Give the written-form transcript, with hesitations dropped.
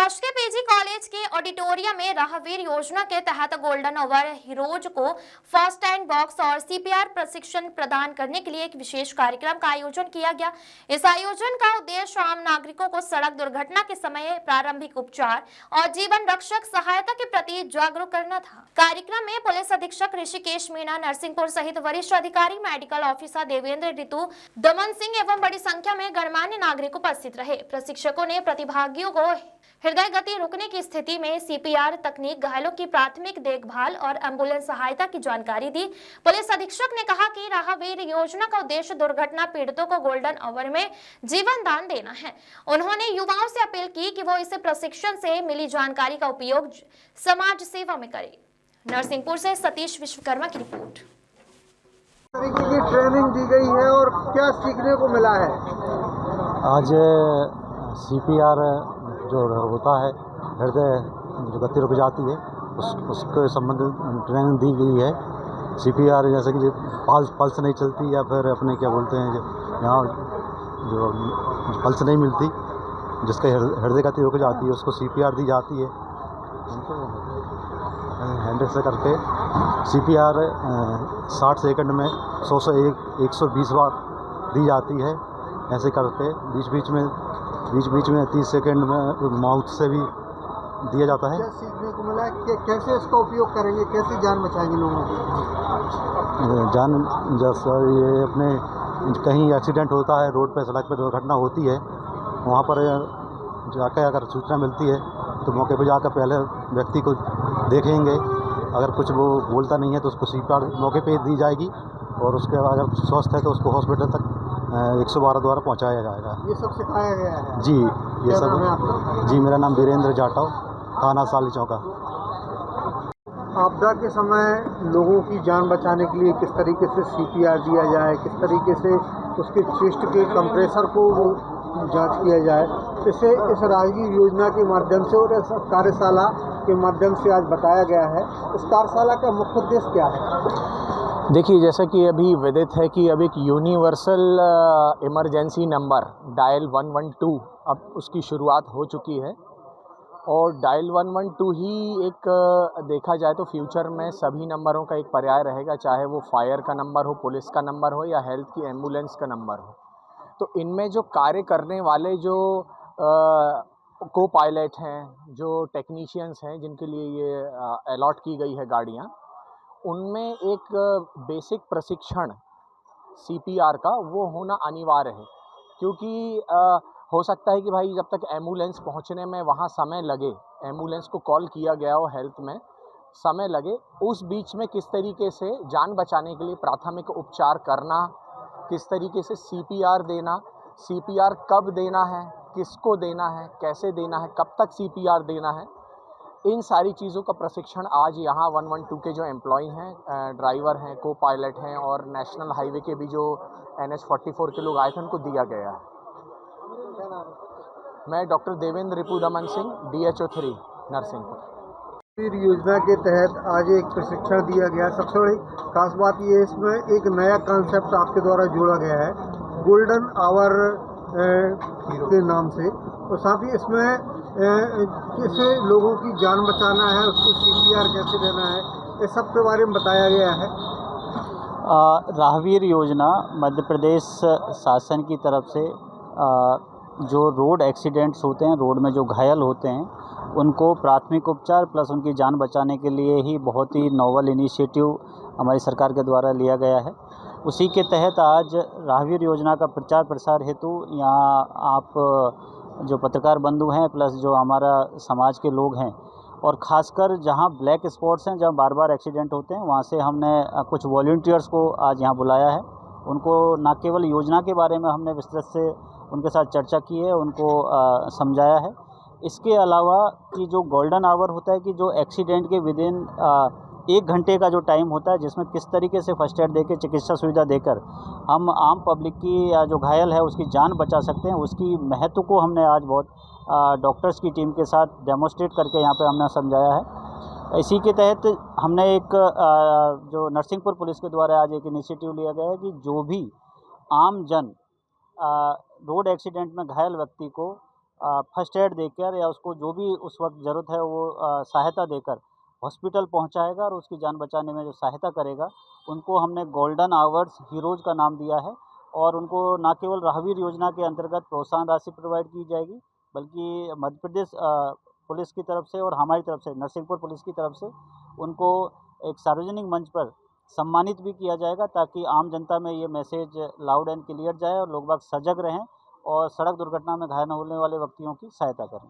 शासकीय PG college के auditorium में राहवीर योजना के तहत गोल्डन ओवर हीरोज को फर्स्ट एड बॉक्स और सीपीआर प्रशिक्षण प्रदान करने के लिए एक विशेष कार्यक्रम का आयोजन किया गया। इस आयोजन का उद्देश्य आम नागरिकों को सड़क दुर्घटना के समय प्रारंभिक उपचार और जीवन रक्षक सहायता के प्रति जागरूक करना था। कार्यक्रम में पुलिस अधीक्षक ऋषिकेश मीणा नरसिंहपुर सहित वरिष्ठ अधिकारी, मेडिकल ऑफिसर देवेंद्र ऋतु दमन सिंह एवं बड़ी संख्या में गणमान्य नागरिक उपस्थित रहे। प्रशिक्षकों ने प्रतिभागियों को हृदय गति रुकने की स्थिति में सीपीआर तकनीक, घायलों की प्राथमिक देखभाल और एम्बुलेंस सहायता की जानकारी दी। पुलिस अधीक्षक ने कहा कि राहवीर योजना का उद्देश्य दुर्घटना पीड़ितों को गोल्डन आवर में जीवन दान देना है। उन्होंने युवाओं से अपील की कि वो इस प्रशिक्षण से मिली जानकारी का उपयोग समाज सेवा में करें। नरसिंहपुर से सतीश विश्वकर्मा की रिपोर्ट। तरीके की ट्रेनिंग दी गई है और क्या सीखने को मिला है? आज सीपीआर जो होता है, हृदय जो गति रुक जाती है, उसके संबंधित ट्रेनिंग दी गई है। सीपीआर जैसे कि पल्स नहीं चलती या फिर अपने क्या बोलते हैं यहाँ जो पल्स नहीं मिलती, जिसके हृदय गति रुक जाती है, उसको सीपीआर दी जाती है। हैंडल से करके सीपीआर 60 सेकंड में 100 से 120 बार दी जाती है। ऐसे करके बीच बीच में 30 सेकंड में माउथ से भी दिया जाता है। क्या सीखने को मिला कि कैसे इसका उपयोग करेंगे, कैसे जान बचाएंगे लोगों की? जान जैसा ये अपने कहीं एक्सीडेंट होता है, रोड पे सड़क पे दुर्घटना होती है, वहाँ पर जाकर अगर सूचना मिलती है तो मौके पर जाकर पहले व्यक्ति को देखेंगे। अगर कुछ वो बोलता नहीं है तो उसको सीपीआर मौके पे दी जाएगी और उसके बाद अगर स्वस्थ है तो उसको हॉस्पिटल तक 112 द्वारा पहुंचाया जाएगा। ये सब सिखाया गया है? जी, ये सब। जी, मेरा नाम वीरेंद्र जाटव, थाना साली चौका। आपदा के समय लोगों की जान बचाने के लिए किस तरीके से सीपीआर दिया जाए, किस तरीके से उसके चेस्ट के कंप्रेसर को वो जांच किया जाए, इसे इस राहगीर योजना के माध्यम से और इस कार्यशाला के माध्यम से आज बताया गया है। इस कार्यशाला का मुख्य उद्देश्य क्या है? देखिए, जैसा कि अभी विदित है कि अब एक यूनिवर्सल इमरजेंसी नंबर डायल 112 अब उसकी शुरुआत हो चुकी है और डायल 112 ही एक देखा जाए तो फ्यूचर में सभी नंबरों का एक पर्याय रहेगा, चाहे वो फायर का नंबर हो, पुलिस का नंबर हो या हेल्थ की एम्बुलेंस का नंबर हो। तो इनमें जो कार्य करने वाले जो को पायलट हैं, जो टेक्नीशियंस हैं, जिनके लिए ये अलॉट की गई है गाड़ियाँ, उनमें एक बेसिक प्रशिक्षण सीपीआर का वो होना अनिवार्य है। क्योंकि हो सकता है कि भाई जब तक एम्बुलेंस पहुंचने में वहाँ समय लगे, एम्बुलेंस को कॉल किया गया हो, हेल्थ में समय लगे, उस बीच में किस तरीके से जान बचाने के लिए प्राथमिक उपचार करना, किस तरीके से सीपीआर देना, सीपीआर कब देना है, किसको देना है, कैसे देना है, कब तक सीपीआर देना है, इन सारी चीज़ों का प्रशिक्षण आज यहाँ 112 के जो एम्प्लॉय हैं, ड्राइवर हैं, को पायलट हैं और नेशनल हाईवे के भी जो NH44 के लोग आए थे उनको दिया गया है। मैं डॉक्टर देवेंद्र ऋतु दमन सिंह, DHO 3 नरसिंहपुर। योजना के तहत आज एक प्रशिक्षण दिया गया। सबसे बड़ी खास बात ये इसमें एक नया कॉन्सेप्ट आपके द्वारा जोड़ा गया है गोल्डन आवर के नाम से, और साथ ही इसमें कैसे लोगों की जान बचाना है, उसको सीपीआर कैसे देना है, इस सब के बारे में बताया गया है। राहवीर योजना मध्य प्रदेश शासन की तरफ से जो रोड एक्सीडेंट्स होते हैं, रोड में जो घायल होते हैं, उनको प्राथमिक उपचार प्लस उनकी जान बचाने के लिए ही बहुत ही नोवेल इनिशिएटिव हमारी सरकार के द्वारा लिया गया है। उसी के तहत आज राहवीर योजना का प्रचार प्रसार हेतु यहाँ आप जो पत्रकार बंधु हैं प्लस जो हमारा समाज के लोग हैं और ख़ासकर जहाँ ब्लैक स्पॉट्स हैं, जहाँ बार बार एक्सीडेंट होते हैं, वहाँ से हमने कुछ वॉलंटियर्स को आज यहाँ बुलाया है। उनको न केवल योजना के बारे में हमने विस्तृत से उनके साथ चर्चा की है, उनको समझाया है। इसके अलावा कि जो गोल्डन आवर होता है कि जो एक्सीडेंट के विदिन 1 घंटे का जो टाइम होता है, जिसमें किस तरीके से फर्स्ट एड देकर, चिकित्सा सुविधा देकर हम आम पब्लिक की या जो घायल है उसकी जान बचा सकते हैं, उसकी महत्व को हमने आज बहुत डॉक्टर्स की टीम के साथ डेमोस्ट्रेट करके यहाँ पे हमने समझाया है। इसी के तहत हमने एक जो नरसिंहपुर पुलिस के द्वारा आज एक इनिशिएटिव लिया गया है कि जो भी आम जन रोड एक्सीडेंट में घायल व्यक्ति को फर्स्ट एड देकर या उसको जो भी उस वक्त ज़रूरत है वो सहायता देकर हॉस्पिटल पहुंचाएगा और उसकी जान बचाने में जो सहायता करेगा उनको हमने गोल्डन आवर्स हीरोज़ का नाम दिया है। और उनको न केवल राहवीर योजना के अंतर्गत प्रोत्साहन राशि प्रोवाइड की जाएगी, बल्कि मध्य प्रदेश पुलिस की तरफ से और हमारी तरफ से नरसिंहपुर पुलिस की तरफ से उनको एक सार्वजनिक मंच पर सम्मानित भी किया जाएगा, ताकि आम जनता में ये मैसेज लाउड एंड क्लियर जाए और लोग बाग सजग रहें और सड़क दुर्घटना में घायल होने वाले व्यक्तियों की सहायता करें।